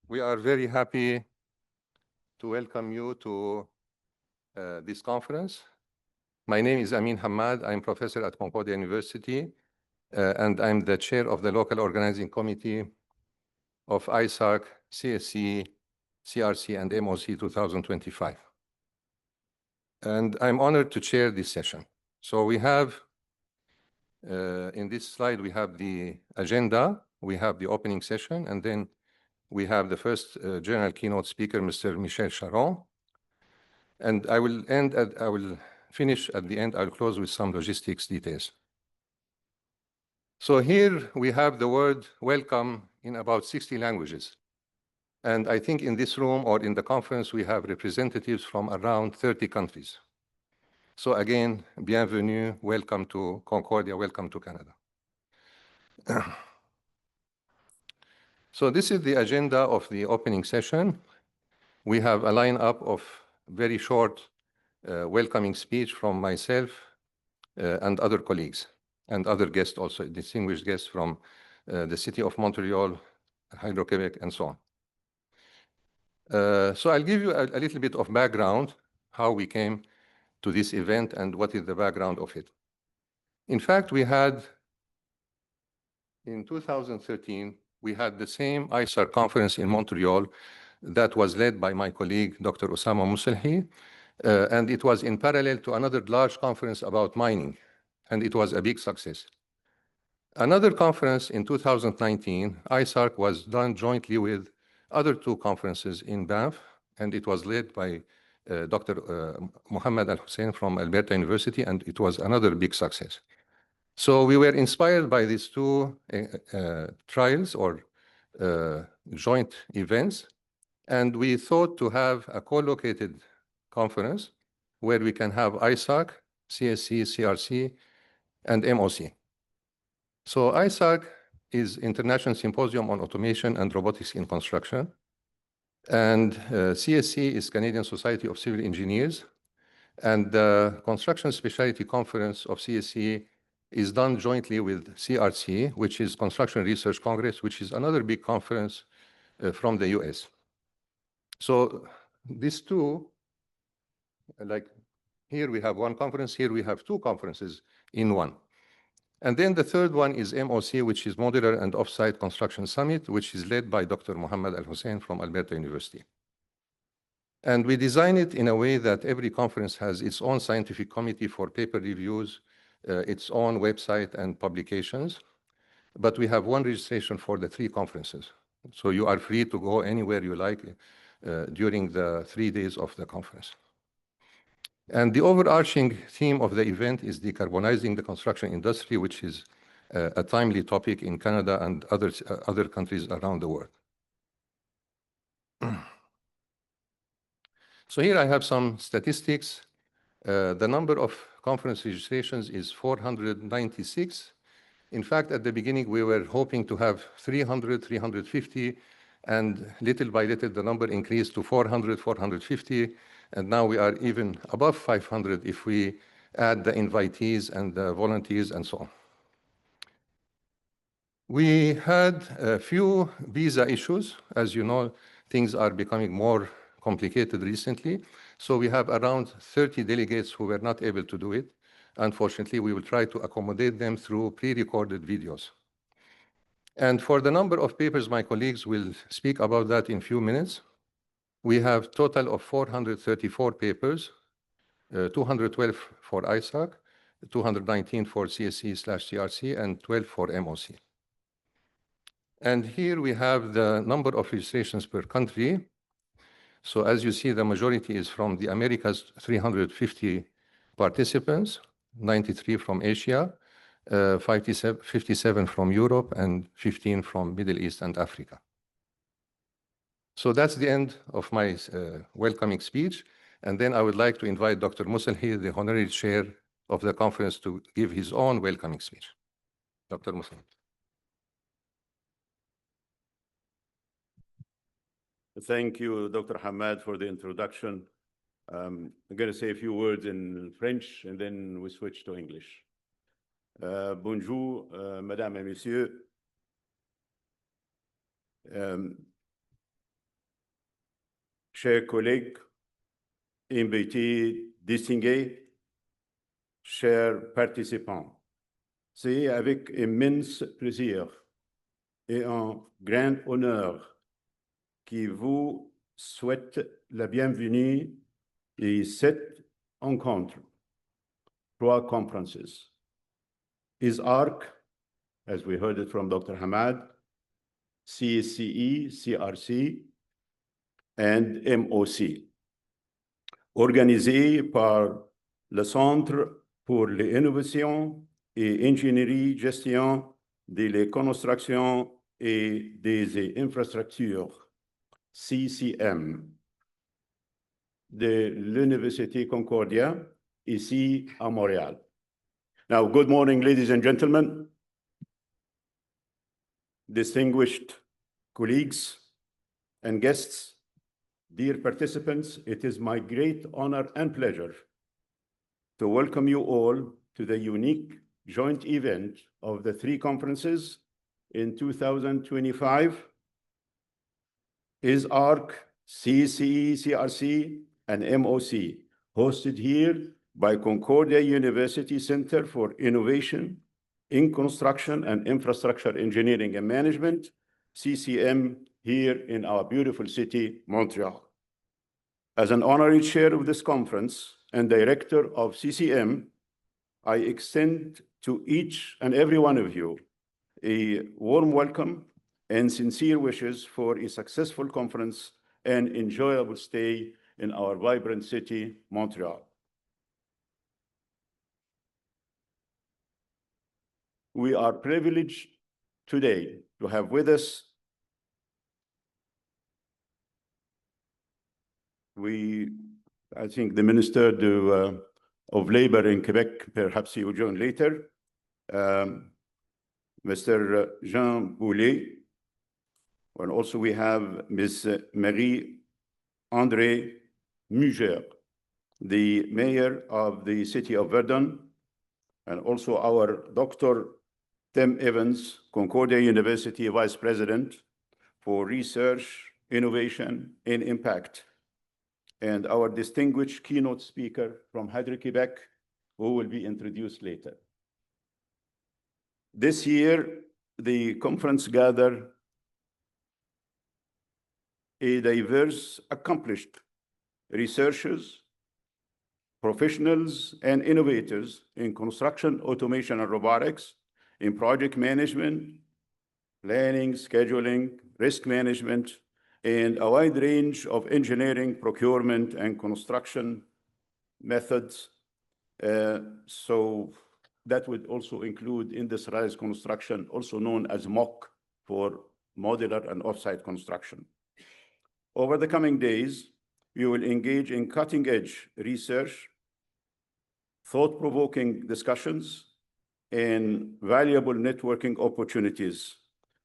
We are very happy to welcome you to this conference. My name is Amin Hamad. I'm professor at Concordia University, and I'm the chair of the local organizing committee of ISARC-CSCE, CRC, and MOC 2025. And I'm honored to chair this session. So we have, in this slide, we have the agenda, we have the opening session, and then we have the first general keynote speaker, Mr. Michel Charon. And I will finish at the end. I'll close with some logistics details. So here we have the word welcome in about 60 languages. And I think in this room or in the conference, we have representatives from around 30 countries. So again, bienvenue, welcome to Concordia, welcome to Canada. So this is the agenda of the opening session. We have a lineup of very short welcoming speech from myself and other colleagues and other guests also, distinguished guests from the city of Montreal, Hydro-Quebec, and so on. So I'll give you a little bit of background, how we came to this event and what is the background of it. In fact, in 2013, we had the same ISARC conference in Montreal that was led by my colleague, Dr. Osama Musalhi, and it was in parallel to another large conference about mining, and it was a big success. Another conference in 2019, ISARC was done jointly with other two conferences in Banff, and it was led by Dr. Mohammed Al-Hussein from Alberta University, and it was another big success. So we were inspired by these two trials or joint events, and we thought to have a co-located conference where we can have ISARC, CSC, CRC, and MOC. So ISARC is International Symposium on Automation and Robotics in Construction, and CSC is Canadian Society of Civil Engineers, and the Construction Specialty Conference of CSC is done jointly with CRC, which is Construction Research Congress, which is another big conference from the US. So these two, like here we have one conference, here we have two conferences in one. And then the third one is MOC, which is Modular and Offsite Construction Summit, which is led by Dr. Mohammed Al-Hussein from Alberta University. And we design it in a way that every conference has its own scientific committee for paper reviews, its own website and publications, but we have one registration for the three conferences. So you are free to go anywhere you like during the 3 days of the conference. And the overarching theme of the event is decarbonizing the construction industry, which is a timely topic in Canada and other countries around the world. So here I have some statistics. The number of conference registrations is 496. In fact, at the beginning, we were hoping to have 300, 350, and little by little, the number increased to 400, 450, and now we are even above 500 if we add the invitees and the volunteers and so on. We had a few visa issues. As you know, things are becoming more complicated recently. So we have around 30 delegates who were not able to do it. Unfortunately, we will try to accommodate them through pre-recorded videos. And for the number of papers, my colleagues will speak about that in a few minutes. We have a total of 434 papers, 212 for ISARC, 219 for CSC/CRC, and 12 for MOC. And here we have the number of registrations per country. So as you see, the majority is from the Americas, 350 participants, 93 from Asia, 57 from Europe, and 15 from Middle East and Africa. So that's the end of my welcoming speech. And then I would like to invite Dr. Musalhi, the honorary chair of the conference, to give his own welcoming speech. Dr. Musalhi. Thank you, Dr. Hamad, for the introduction. I'm going to say a few words in French, and then we switch to English. Bonjour, Madame et Messieurs. chers collègues, invités distingués, chers participants, c'est avec immense plaisir et un grand honneur que vous souhaite la bienvenue à cette rencontre. 3 conferences. ISARC, as we heard it from Dr. Hamad, CSCE, CRC, and MOC, organisés par le Centre pour l'innovation et ingénierie-gestion des constructions et des infrastructures, CCM, de l'Université Concordia, ici à Montréal. Now, good morning, ladies and gentlemen, distinguished colleagues and guests, dear participants. It is my great honor and pleasure to welcome you all to the unique joint event of the 3 conferences in 2025, ISARC, CSCE, CRC, and MOC, hosted here by Concordia University Center for Innovation in Construction and Infrastructure Engineering and Management, CCM, here in our beautiful city, Montreal. As an honorary chair of this conference and director of CCM, I extend to each and every one of you a warm welcome and sincere wishes for a successful conference and enjoyable stay in our vibrant city, Montreal. We are privileged today to have with us I think the Minister of Labor in Quebec, perhaps he will join later, Mr. Jean Boulet, and also we have Ms. Marie-André Muger, the Mayor of the City of Verdun, and also our Dr. Tim Evans, Concordia University Vice President for Research, Innovation, and Impact, and our distinguished keynote speaker from Hydro-Quebec, who will be introduced later. This year, the conference gathered a diverse, accomplished researchers, professionals, and innovators in construction, automation, and robotics, in project management, planning, scheduling, risk management, and a wide range of engineering, procurement, and construction methods. So that would also include industrialized construction, also known as MOC, for modular and offsite construction. Over the coming days, we will engage in cutting-edge research, thought-provoking discussions, and valuable networking opportunities.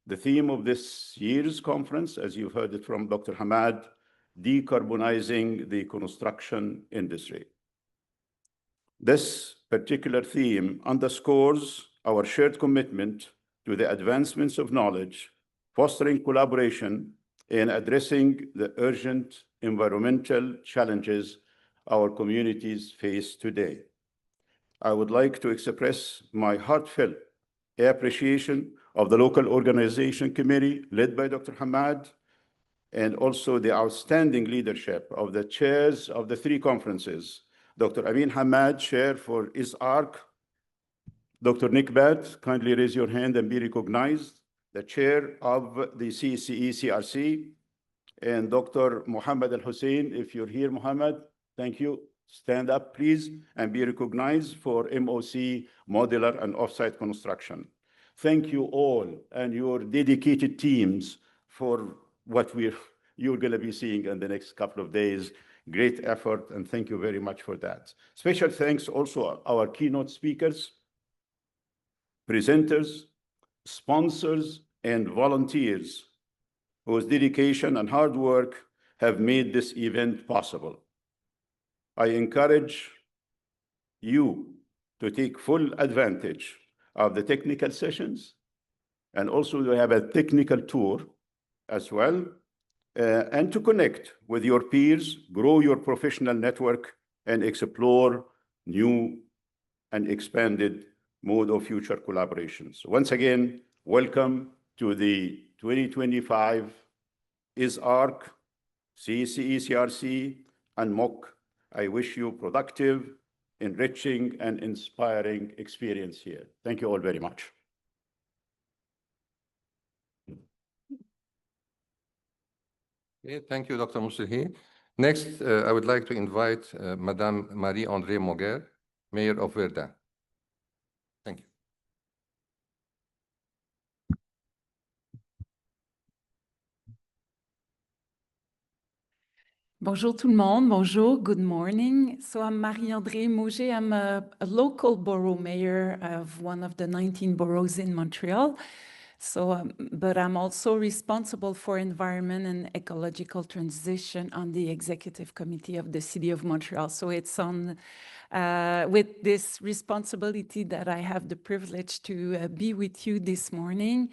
The theme of this year's conference, as you've heard it from Dr. Hamad, decarbonizing the construction industry. This particular theme underscores our shared commitment to the advancements of knowledge, fostering collaboration, and addressing the urgent environmental challenges our communities face today. I would like to express my heartfelt appreciation of the local organization committee led by Dr. Hamad, and also the outstanding leadership of the chairs of the 3 conferences, Dr. Amin Hamad, chair for ISARC, Dr. Nick Bat, kindly raise your hand and be recognized, the chair of the CSCE CRC, and Dr. Mohammed Al-Hussein, if you're here, Mohammed, thank you. Stand up, please, and be recognized for MOC, modular and offsite construction. Thank you all and your dedicated teams for what you're going to be seeing in the next couple of days. Great effort, and thank you very much for that. Special thanks also our keynote speakers, presenters, sponsors, and volunteers whose dedication and hard work have made this event possible. I encourage you to take full advantage of the technical sessions, and also we have a technical tour as well, and to connect with your peers, grow your professional network, and explore new and expanded mode of future collaborations. Once again, welcome to the 2025 ISARC-CSCE, CRC, and MOC. I wish you productive, enriching, and inspiring experience here. Thank you all very much. Okay, thank you, Dr. Mousselhi. Next, I would like to invite Madame Marie-Andrée Moguer, Mayor of Verdun. Thank you. Bonjour tout le monde, bonjour, good morning. So I'm Marie-Andrée Moguer. I'm a local borough mayor of one of the 19 boroughs in Montreal. But I'm also responsible for environment and ecological transition on the executive committee of the City of Montreal. So it's on with this responsibility that I have the privilege to be with you this morning.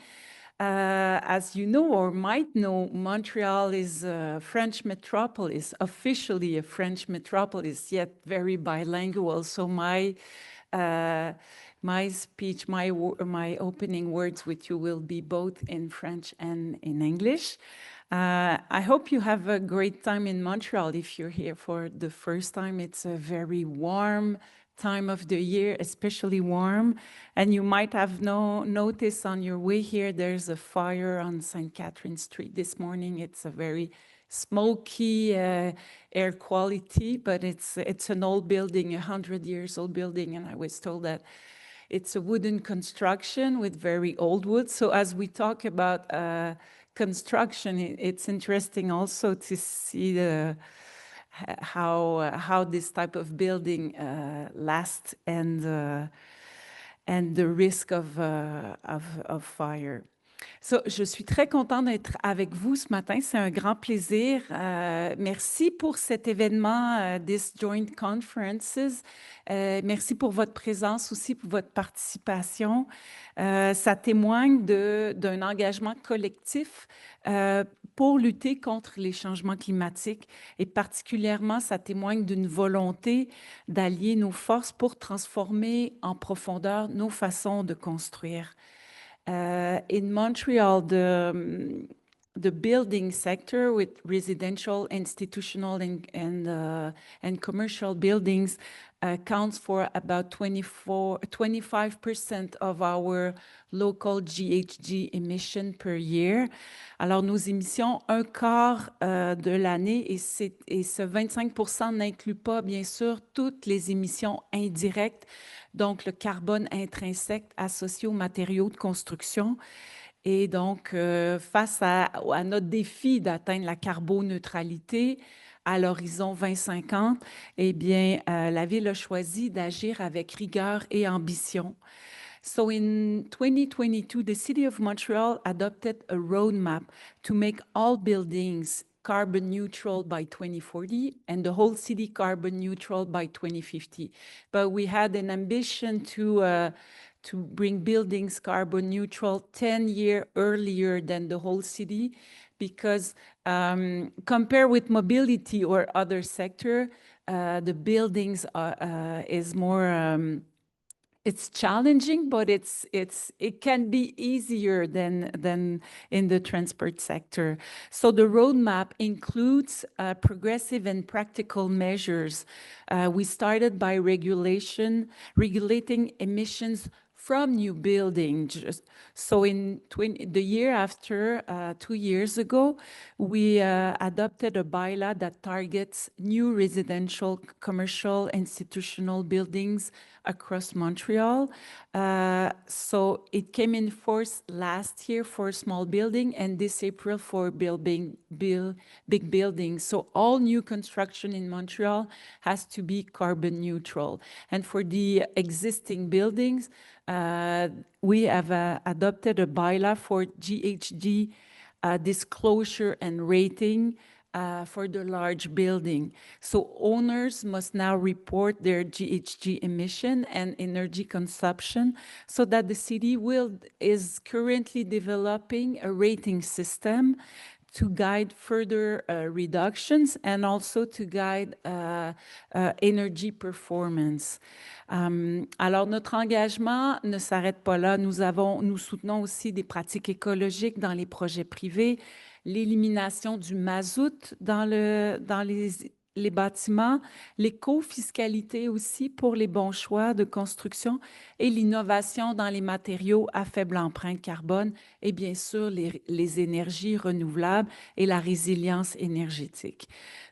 As you know or might know, Montreal is a French metropolis, officially a French metropolis, yet very bilingual. So my speech, my opening words with you will be both in French and in English. I hope you have a great time in Montreal. If you're here for the first time, it's a very warm time of the year, especially warm. And you might have noticed on your way here, there's a fire on St. Catherine Street this morning. It's a very smoky air quality, but it's an old building, 100 years old building. And I was told that it's a wooden construction with very old wood. So as we talk about construction, it's interesting also to see how this type of building lasts and the risk of fire. So, je suis très contente d'être avec vous ce matin. C'est un grand plaisir. Merci pour cet événement, this joint conferences. Merci pour votre présence aussi, pour votre participation. Ça témoigne d'un engagement collectif pour lutter contre les changements climatiques et particulièrement, ça témoigne d'une volonté d'allier nos forces pour transformer en profondeur nos façons de construire. In Montreal, the building sector with residential, institutional, and commercial buildings accounts for about 25% of our local GHG emission per year. Alors, nos émissions, un quart de l'année, et ce 25% n'inclut pas, bien sûr, toutes les émissions indirectes, donc le carbone intrinsèque associé aux matériaux de construction. Et donc, face à notre défi d'atteindre la carboneutralité à l'horizon 2050, eh bien, la Ville a choisi d'agir avec rigueur et ambition. So in 2022, the City of Montreal adopted a roadmap to make all buildings carbon neutral by 2040 and the whole city carbon neutral by 2050. But we had an ambition to bring buildings carbon neutral 10 years earlier than the whole city, because compared with mobility or other sector, the buildings is more, it's challenging, but it can be easier than in the transport sector. So the roadmap includes progressive and practical measures. We started by regulating emissions from new buildings. So in the year after, 2 years ago, we adopted a bylaw that targets new residential, commercial, institutional buildings across Montreal. So it came in force last year for small building and this April for big buildings. So all new construction in Montreal has to be carbon neutral. And for the existing buildings, we have adopted a bylaw for GHG disclosure and rating for the large building. So owners must now report their GHG emission and energy consumption so that the city is currently developing a rating system to guide further reductions and also to guide energy performance. Alors, notre engagement ne s'arrête pas là. Nous soutenons aussi des pratiques écologiques dans les projets privés, l'élimination du mazout dans les bâtiments, l'éco-fiscalité aussi pour les bons choix de construction et l'innovation dans les matériaux à faible empreinte carbone et bien sûr les énergies renouvelables et la résilience énergétique.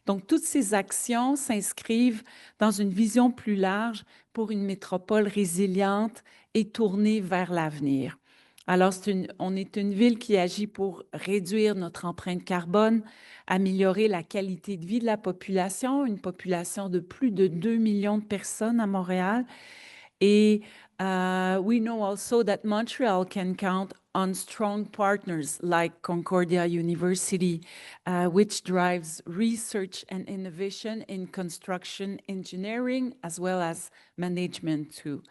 Donc, toutes ces actions s'inscrivent dans une vision plus large pour une métropole résiliente et tournée vers l'avenir. Alors, on est une ville qui agit pour réduire notre empreinte carbone, améliorer la qualité de vie de la population, une population de plus de 2 millions de personnes à Montréal. Et we know also that Montreal can count on strong partners like Concordia University, which drives research and innovation in construction engineering as well as management too.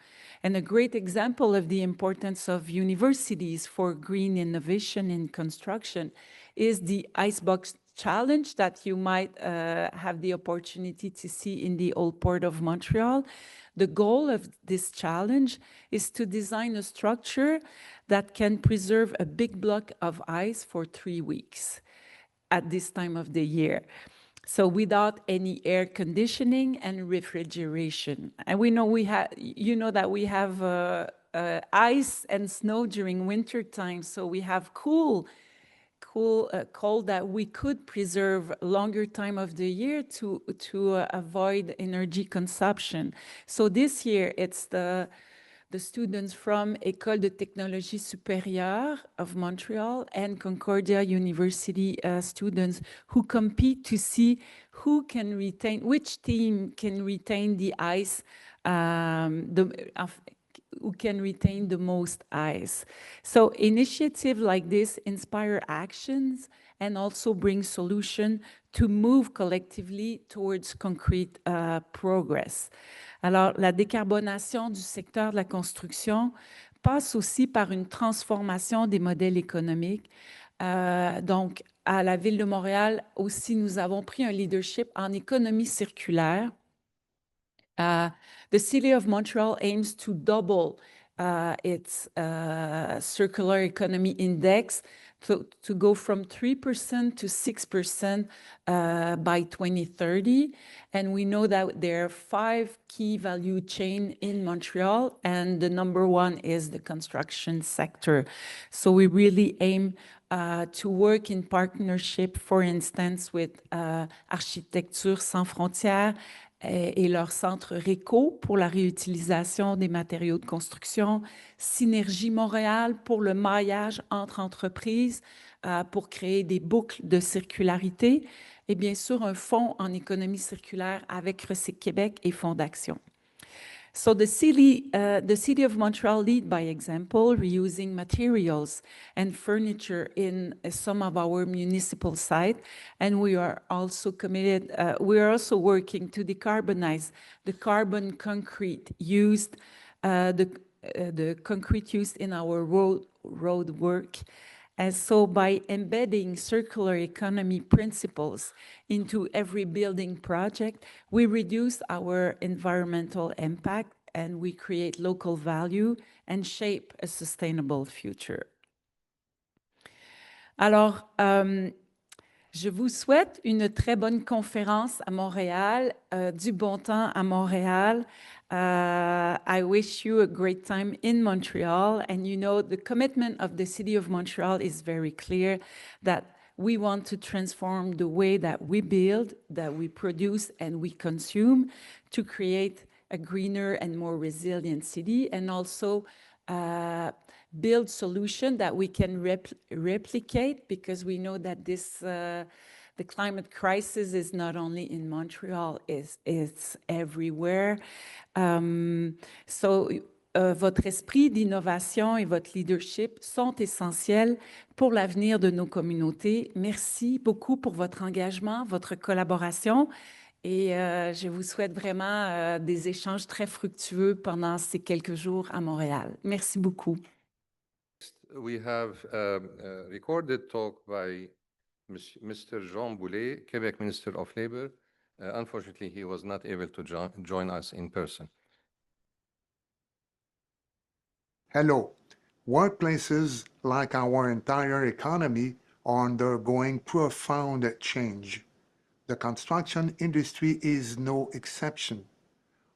And a great example of the importance of universities for green innovation in construction is the Icebox Challenge that you might have the opportunity to see in the Old Port of Montreal. The goal of this challenge is to design a structure that can preserve a big block of ice for 3 weeks at this time of the year. So without any air conditioning and refrigeration. And we know that we have ice and snow during winter time, so we have cold that we could preserve longer time of the year to avoid energy consumption. So this year, it's the students from École de Technologie Supérieure of Montreal and Concordia University students who compete to see which team can retain the ice, who can retain the most ice. So initiatives like this inspire actions and also bring solutions to move collectively towards concrete progress. Alors, la décarbonation du secteur de la construction passe aussi par une transformation des modèles économiques. Donc, à la Ville de Montréal aussi, nous avons pris un leadership en économie circulaire. The City of Montreal aims to double its circular economy index to go from 3% to 6% by 2030. And we know that there are 5 key value chains in Montreal, and the number one is the construction sector. So we really aim to work in partnership, for instance, with Architecture Sans Frontières, et leur centre RECO pour la réutilisation des matériaux de construction, Synergie Montréal pour le maillage entre entreprises pour créer des boucles de circularité et bien sûr un fonds en économie circulaire avec Recyc Québec et Fonds d'action. So the city of Montreal lead by example, reusing materials and furniture in some of our municipal sites, and we are also committed. We are also working to decarbonize the carbon concrete used, the concrete used in our road work. And so by embedding circular economy principles into every building project, we reduce our environmental impact and we create local value and shape a sustainable future. Alors, je vous souhaite une très bonne conférence à Montréal, du bon temps à Montréal. I wish you a great time in Montreal. And you know, the commitment of the City of Montreal is very clear that we want to transform the way that we build, that we produce, and we consume to create a greener and more resilient city, and also build solutions that we can replicate, because we know that the climate crisis is not only in Montreal, it's everywhere. Votre esprit d'innovation et votre leadership sont essentiels pour l'avenir de nos communautés. Merci beaucoup pour votre engagement, votre collaboration. Et je vous souhaite vraiment des échanges très fructueux pendant ces quelques jours à Montréal. Merci beaucoup. We have a recorded talk by Mr. Jean Boulet, Quebec Minister of Labor. Unfortunately, he was not able to join us in person. Hello. Workplaces, like our entire economy, are undergoing profound change. The construction industry is no exception.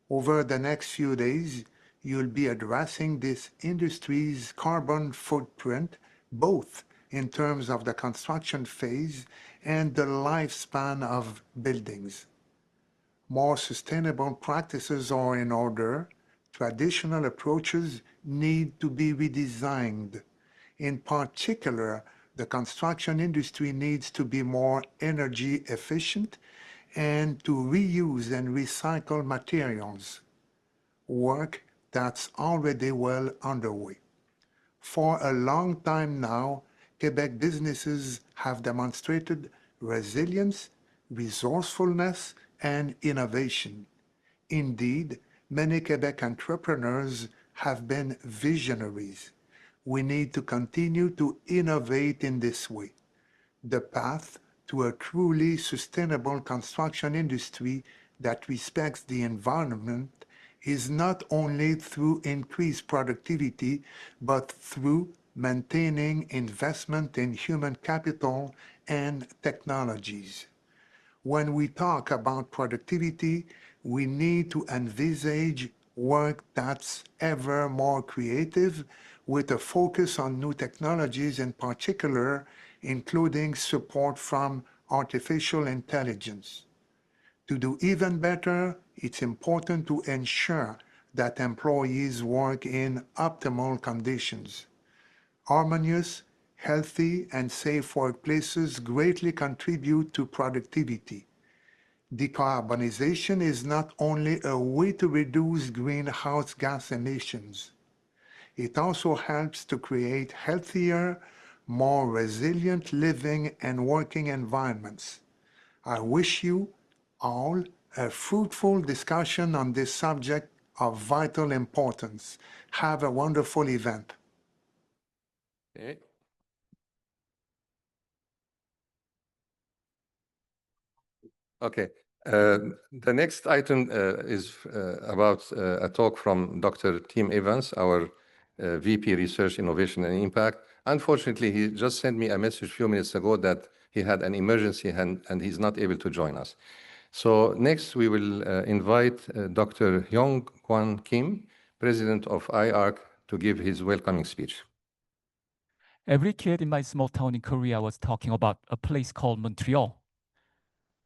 Over the next few days, you'll be addressing this industry's carbon footprint, both in terms of the construction phase and the lifespan of buildings. More sustainable practices are in order. Traditional approaches need to be redesigned. In particular, the construction industry needs to be more energy efficient and to reuse and recycle materials, work that's already well underway. For a long time now, Quebec businesses have demonstrated resilience, resourcefulness, and innovation. Indeed, many Quebec entrepreneurs have been visionaries. We need to continue to innovate in this way. The path to a truly sustainable construction industry that respects the environment is not only through increased productivity, but through maintaining investment in human capital and technologies. When we talk about productivity, we need to envisage work that's ever more creative, with a focus on new technologies in particular, including support from artificial intelligence. To do even better, it's important to ensure that employees work in optimal conditions. Harmonious, healthy, and safe workplaces greatly contribute to productivity. Decarbonization is not only a way to reduce greenhouse gas emissions. It also helps to create healthier, more resilient living and working environments. I wish you all a fruitful discussion on this subject of vital importance. Have a wonderful event. Okay. Okay. The next item is about a talk from Dr. Tim Evans, our VP Research, Innovation and Impact. Unfortunately, he just sent me a message a few minutes ago that he had an emergency and he's not able to join us. So next we will invite Dr. Hyung Kwan Kim, President of ISARC, to give his welcoming speech. Every kid in my small town in Korea was talking about a place called Montreal.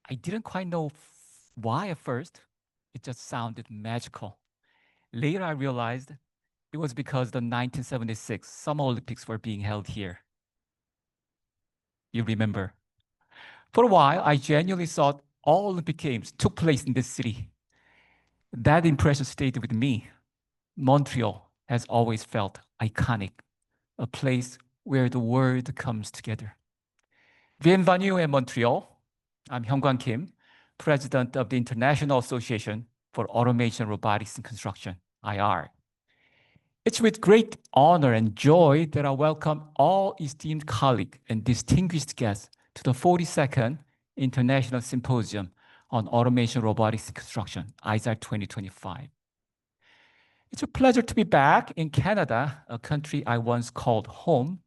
I didn't quite know why at first. It just sounded magical. Later, I realized it was because the 1976 Summer Olympics were being held here. You remember? For a while, I genuinely thought all Olympic Games took place in this city. That impression stayed with me. Montreal has always felt iconic, a place where the world comes together. Bienvenue in Montreal. I'm Hyung-Kwan Kim, President of the International Association for Automation, Robotics, and Construction, IR. It's with great honor and joy that I welcome all esteemed colleagues and distinguished guests to the 42nd International Symposium on Automation, Robotics, and Construction, ISARC 2025. It's a pleasure to be back in Canada, a country I once called home.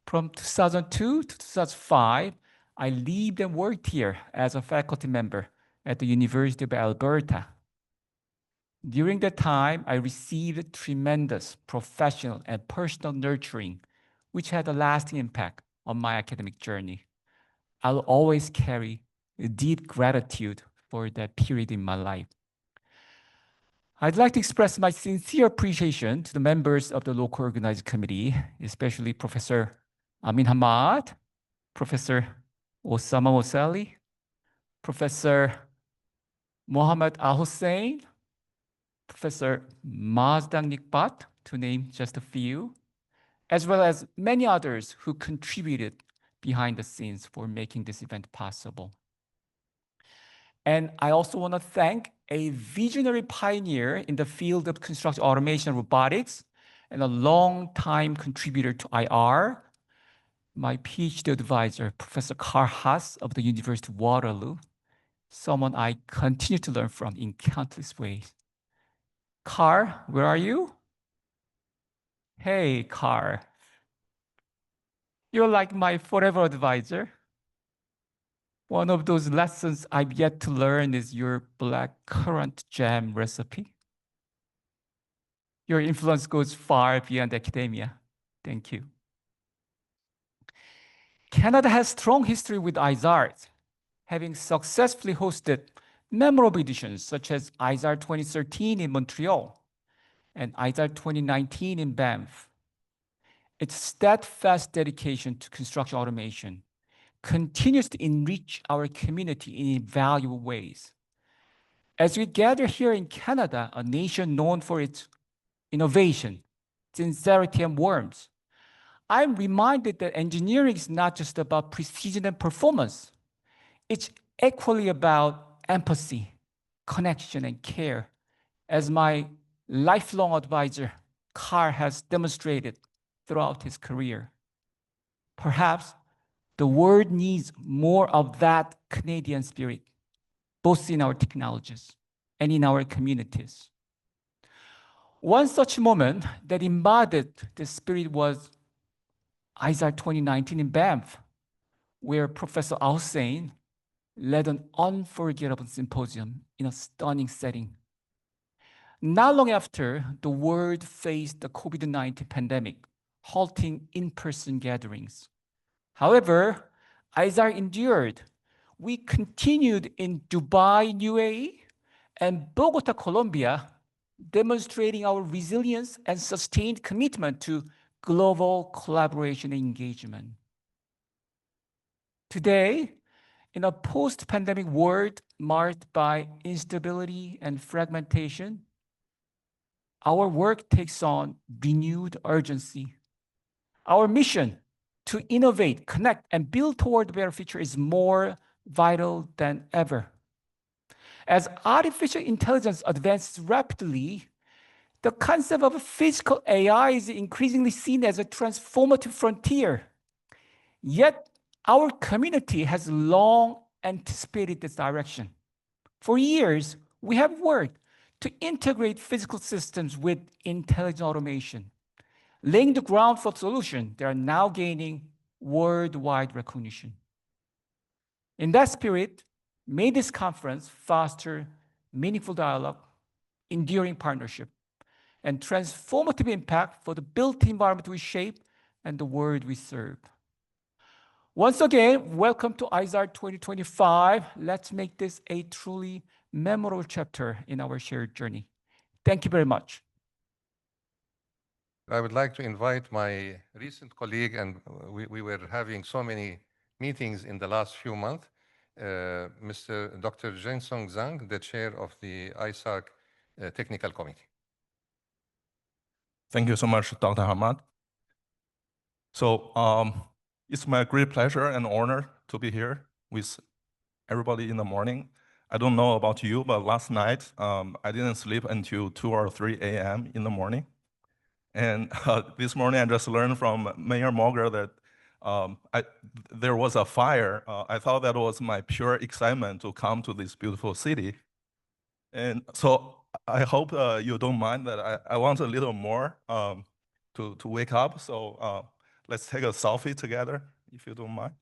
From 2002 to 2005, I lived and worked here as a faculty member at the University of Alberta. During that time, I received tremendous professional and personal nurturing, which had a lasting impact on my academic journey. I'll always carry a deep gratitude for that period in my life. I'd like to express my sincere appreciation to the members of the local organizing committee, especially Professor Amin Hamad, Professor Osama Mosali, Professor Mohammad Al-Hussein, Professor Mazdang Nikbat, to name just a few, as well as many others who contributed behind the scenes for making this event possible. And I also want to thank a visionary pioneer in the field of construction automation robotics and a long-time contributor to IR, my PhD advisor, Professor Carl Haas of the University of Waterloo, someone I continue to learn from in countless ways. Carl, where are you? Hey, Carl. You're like my forever advisor. One of those lessons I've yet to learn is your blackcurrant jam recipe. Your influence goes far beyond academia. Thank you. Canada has strong history with ISARC, having successfully hosted memorable editions such as ISARC 2013 in Montreal and ISARC 2019 in Banff. Its steadfast dedication to construction automation continues to enrich our community in invaluable ways. As we gather here in Canada, a nation known for its innovation, sincerity, and warmth, I'm reminded that engineering is not just about precision and performance. It's equally about empathy, connection, and care, as my lifelong advisor, Carl, has demonstrated throughout his career. Perhaps the world needs more of that Canadian spirit, both in our technologies and in our communities. One such moment that embodied this spirit was ISARC 2019 in Banff, where Professor Al-Hussein led an unforgettable symposium in a stunning setting. Not long after, the world faced the COVID-19 pandemic, halting in-person gatherings. However, ISARC endured. We continued in Dubai, UAE, and Bogota, Colombia, demonstrating our resilience and sustained commitment to global collaboration and engagement. Today, in a post-pandemic world marked by instability and fragmentation, our work takes on renewed urgency. Our mission to innovate, connect, and build toward a better future is more vital than ever. As artificial intelligence advances rapidly, the concept of physical AI is increasingly seen as a transformative frontier. Yet, our community has long anticipated this direction. For years, we have worked to integrate physical systems with intelligent automation, laying the ground for solutions that are now gaining worldwide recognition. In that spirit, may this conference foster meaningful dialogue, enduring partnership, and transformative impact for the built environment we shape and the world we serve. Once again, welcome to ISARC 2025. Let's make this a truly memorable chapter in our shared journey. Thank you very much. I would like to invite my recent colleague, and we were having so many meetings in the last few months, Mr. Dr. Jinsong Zhang, the chair of the ISARC Technical Committee. Thank you so much, Dr. Hamad. So it's my great pleasure and honor to be here with everybody in the morning. I don't know about you, but last night I didn't sleep until 2 or 3 a.m. in the morning. And this morning I just learned from Mayor Moger that there was a fire. I thought that was my pure excitement to come to this beautiful city. And so I hope you don't mind that I want a little more to wake up. So let's take a selfie together, if you don't mind.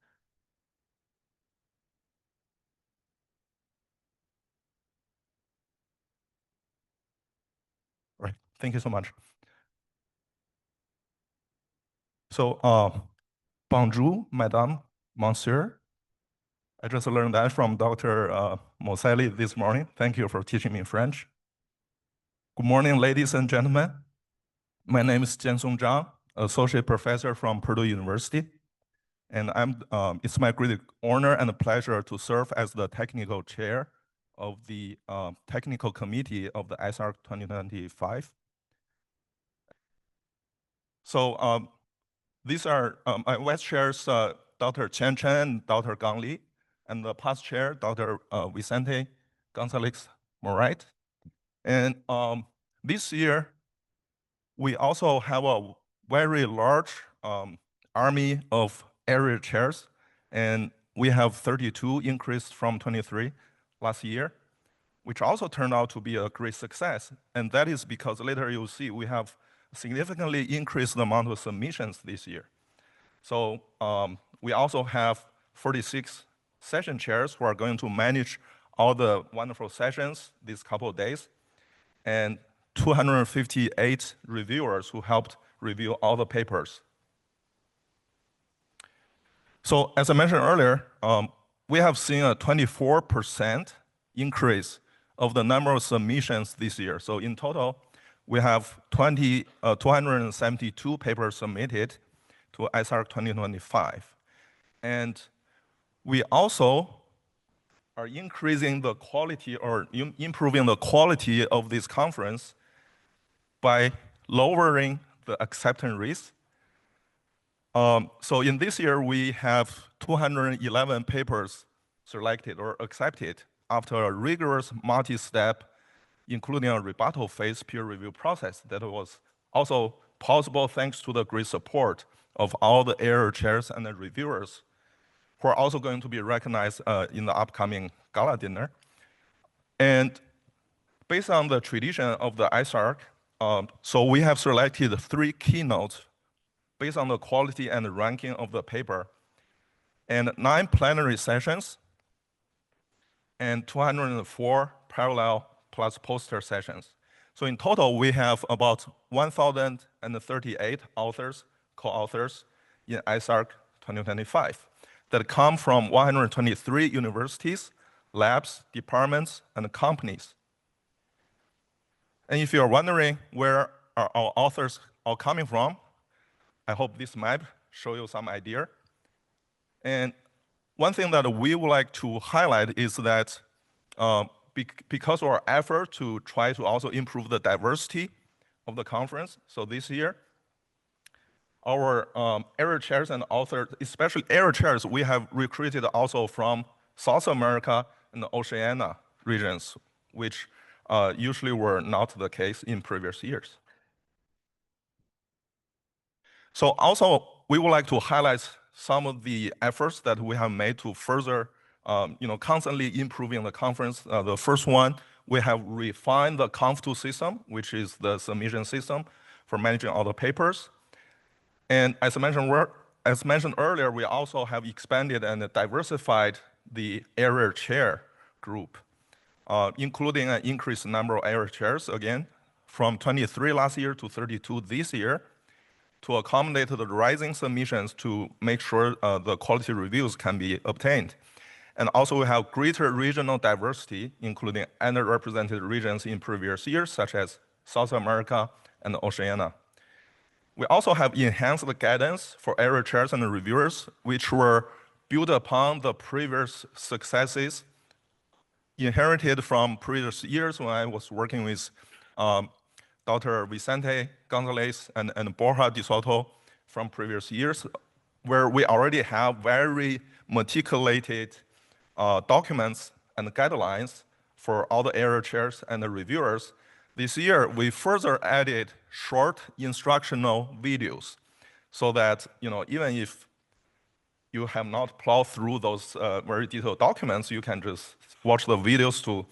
Right, thank you so much. So, bonjour, madame, monsieur. I just learned that from Dr. Moselli this morning. Thank you for teaching me French. Good morning, ladies and gentlemen. My name is Jinsong Zhang, associate professor from Purdue University. And it's my great honor and pleasure to serve as the technical chair of the technical committee of the ISARC 2025. So these are my vice chairs, Dr. Chen Chen and Dr. Gang Li, and the past chair, Dr. Vicente Gonzalez Morait. And this year, we also have a very large army of area chairs, and we have 32 increased from 23 last year, which also turned out to be a great success. And that is because later you'll see we have significantly increased the amount of submissions this year. So we also have 46 session chairs who are going to manage all the wonderful sessions these couple of days, and 258 reviewers who helped review all the papers. So as I mentioned earlier, we have seen a 24% increase of the number of submissions this year. So in total, we have 272 papers submitted to ISARC 2025. And we also are increasing the quality or improving the quality of this conference by lowering the acceptance risk. So in this year, we have 211 papers selected or accepted after a rigorous multi-step, including a rebuttal phase peer review process that was also possible thanks to the great support of all the area chairs and the reviewers, who are also going to be recognized in the upcoming gala dinner. And based on the tradition of the ISARC, so we have selected 3 keynotes based on the quality and the ranking of the paper, and 9 plenary sessions, and 204 parallel plus poster sessions. So in total, we have about 1,038 authors, co-authors in ISARC 2025 that come from 123 universities, labs, departments, and companies. And if you're wondering where are our authors all coming from, I hope this map shows you some idea. And one thing that we would like to highlight is that because of our effort to try to also improve the diversity of the conference, so this year, our area chairs and authors, especially area chairs, we have recruited also from South America and the Oceania regions, which usually were not the case in previous years. So also, we would like to highlight some of the efforts that we have made to further, constantly improving the conference. The first one, we have refined the Conf2 system, which is the submission system for managing all the papers. And as mentioned earlier, we also have expanded and diversified the area chair group, including an increased number of area chairs, again, from 23 last year to 32 this year, to accommodate the rising submissions to make sure the quality reviews can be obtained. And also we have greater regional diversity, including underrepresented regions in previous years, such as South America and Oceania. We also have enhanced the guidance for area chairs and reviewers, which were built upon the previous successes inherited from previous years when I was working with Dr. Vicente Gonzalez and Borja Di Soto from previous years, where we already have very meticulated documents and guidelines for all the area chairs and the reviewers. This year, we further added short instructional videos so that, even if you have not plowed through those very detailed documents, you can just watch the videos to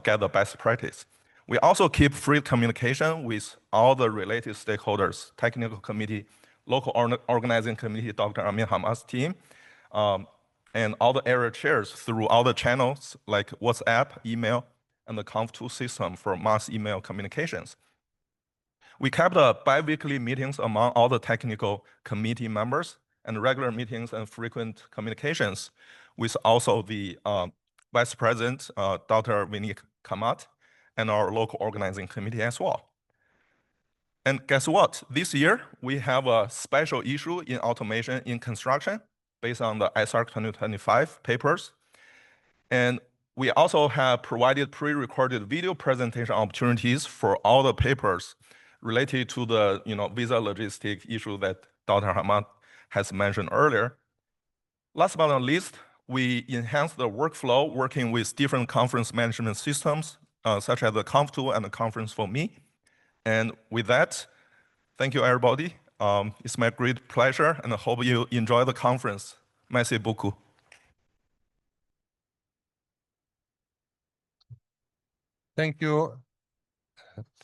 get the best practice. We also keep free communication with all the related stakeholders, technical committee, local organizing committee, Dr. Amin Hamad's team, and all the area chairs through all the channels like WhatsApp, email, and the Conf2 system for mass email communications. We kept bi-weekly meetings among all the technical committee members and regular meetings and frequent communications with also the Vice President, Dr. Vinny Kamat, and our local organizing committee as well. And guess what? This year, we have a special issue in automation in construction based on the ISARC 2025 papers. And we also have provided pre-recorded video presentation opportunities for all the papers related to the visa logistic issue that Dr. Hamad has mentioned earlier. Last but not least, we enhanced the workflow working with different conference management systems, such as the Conf2 and the Conference for Me. And with that, thank you, everybody. It's my great pleasure, and I hope you enjoy the conference. Merci beaucoup. Thank you.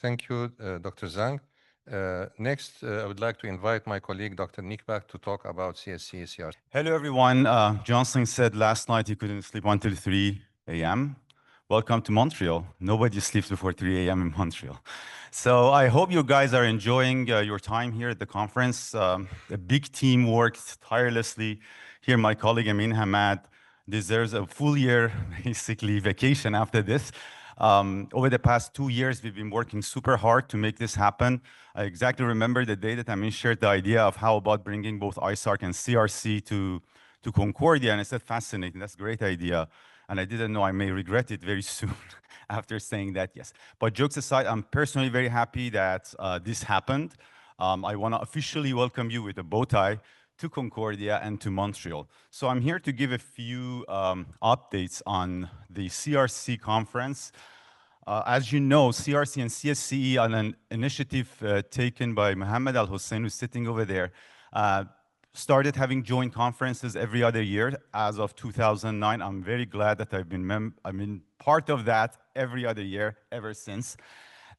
Thank you, Dr. Zhang. Next, I would like to invite my colleague, Dr. Nikbak, to talk about CSCE CRC. Hello, everyone. Johnson said last night he couldn't sleep until 3 a.m. Welcome to Montreal. Nobody sleeps before 3 a.m. in Montreal. So I hope you guys are enjoying your time here at the conference. A big team worked tirelessly. Here, my colleague Amin Hamad deserves a full year, basically, vacation after this. Over the past 2 years, we've been working super hard to make this happen. I exactly remember the day that Amin shared the idea of how about bringing both ISARC and CRC to Concordia, and I said, fascinating, that's a great idea. And I didn't know I may regret it very soon after saying that, yes. But jokes aside, I'm personally very happy that this happened. I want to officially welcome you with a bow tie to Concordia and to Montreal. So I'm here to give a few updates on the CRC conference. As you know, CRC and CSCE are an initiative taken by Mohammed Al-Hussein, who's sitting over there, started having joint conferences every other year as of 2009. I'm very glad that I've been part of that every other year ever since.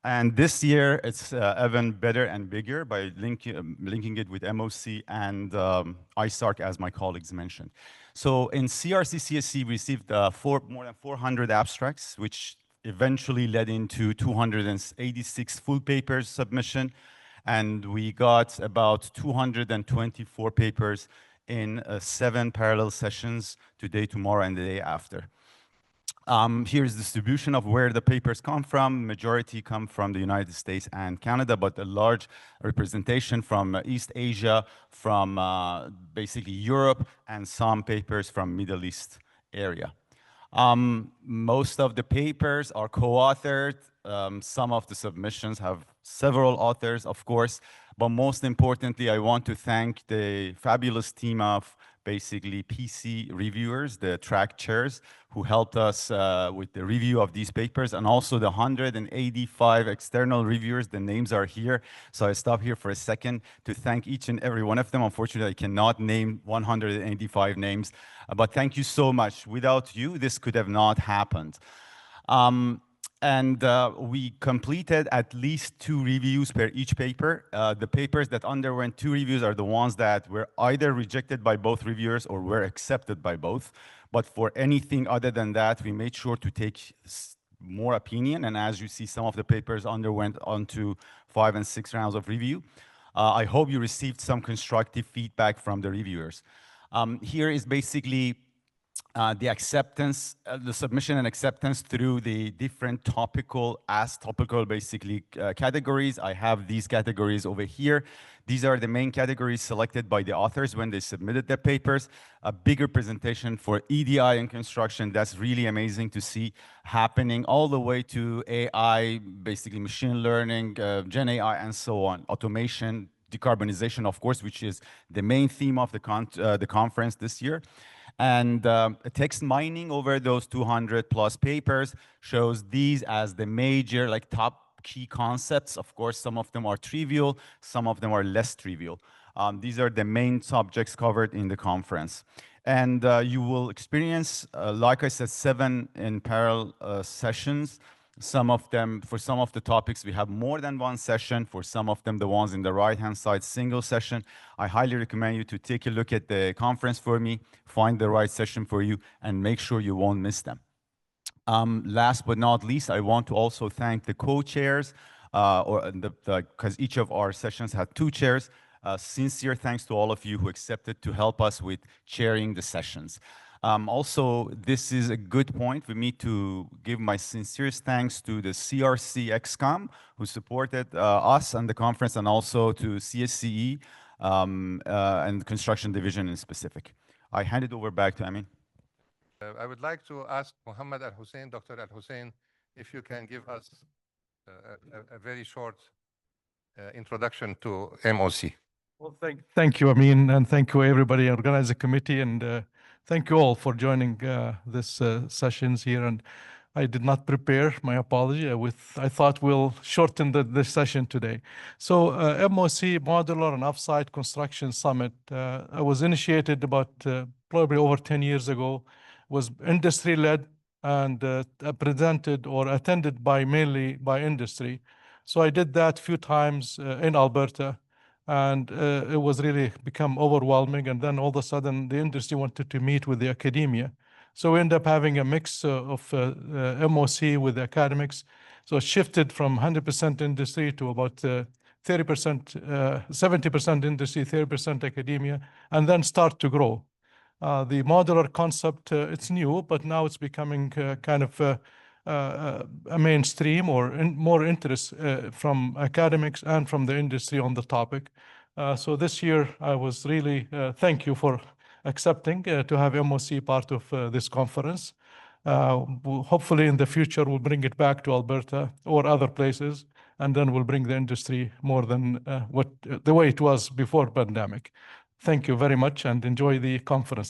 And this year, it's even better and bigger by linking it with MOC and ISARC, as my colleagues mentioned. So in CRC-CSCE, we received more than 400 abstracts, which eventually led into 286 full papers submission. And we got about 224 papers in 7 parallel sessions today, tomorrow, and the day after. Here's distribution of where the papers come from. Majority come from the United States and Canada, but a large representation from East Asia, from basically Europe, and some papers from Middle East area. Most of the papers are co-authored. Some of the submissions have several authors, of course, but most importantly, I want to thank the fabulous team of basically PC reviewers, the track chairs, who helped us with the review of these papers, and also the 185 external reviewers. The names are here, so I stop here for a second to thank each and every one of them. Unfortunately, I cannot name 185 names, but thank you so much. Without you, this could have not happened. And we completed at least 2 reviews per each paper. The papers that underwent 2 reviews are the ones that were either rejected by both reviewers or were accepted by both. But for anything other than that, we made sure to take more opinion. And as you see, some of the papers underwent onto 5 and 6 rounds of review. I hope you received some constructive feedback from the reviewers. Here is basically the acceptance, the submission and acceptance through the different topical basically categories. I have these categories over here. These are the main categories selected by the authors when they submitted their papers. A bigger presentation for EDI and construction. That's really amazing to see happening all the way to AI, basically machine learning, Gen AI, and so on. Automation, decarbonization, of course, which is the main theme of the conference this year. And text mining over those 200 plus papers shows these as the major, like top key concepts. Of course, some of them are trivial, some of them are less trivial. These are the main subjects covered in the conference. And you will experience, like I said, 7 in parallel sessions. Some of them, for some of the topics, we have more than 1 session. For some of them, the ones in the right-hand side, single session. I highly recommend you to take a look at the conference for me, find the right session for you, and make sure you won't miss them. Last but not least, I want to also thank the co-chairs, because each of our sessions had 2 chairs. Sincere thanks to all of you who accepted to help us with chairing the sessions. Also, this is a good point for me to give my sincerest thanks to the CRC-XCOM, who supported us and the conference, and also to CSCE and Construction Division in specific. I hand it over back to Amin. I would like to ask Mohammed Al-Hussein, Dr. Al-Hussein, if you can give us a very short introduction to MOC. Well, thank you, Amin, and thank you everybody, organizing committee, and thank you all for joining this sessions here. And I did not prepare. My apology. I thought we'll shorten the session today. So MOC, Modular and Offsite Construction Summit, was initiated about probably over 10 years ago, was industry-led and presented or attended mainly by industry. So I did that a few times in Alberta, and it was really become overwhelming. And then all of a sudden, the industry wanted to meet with the academia. So we end up having a mix of MOC with the academics. So it shifted from 100% industry to about 30%, 70% industry, 30% academia, and then start to grow. The modular concept, it's new, but now it's becoming kind of a mainstream or more interest from academics and from the industry on the topic. So this year, I was really, thank you for accepting to have MOC part of this conference. Hopefully in the future, we'll bring it back to Alberta or other places, and then we'll bring the industry more than the way it was before pandemic. Thank you very much and enjoy the conference.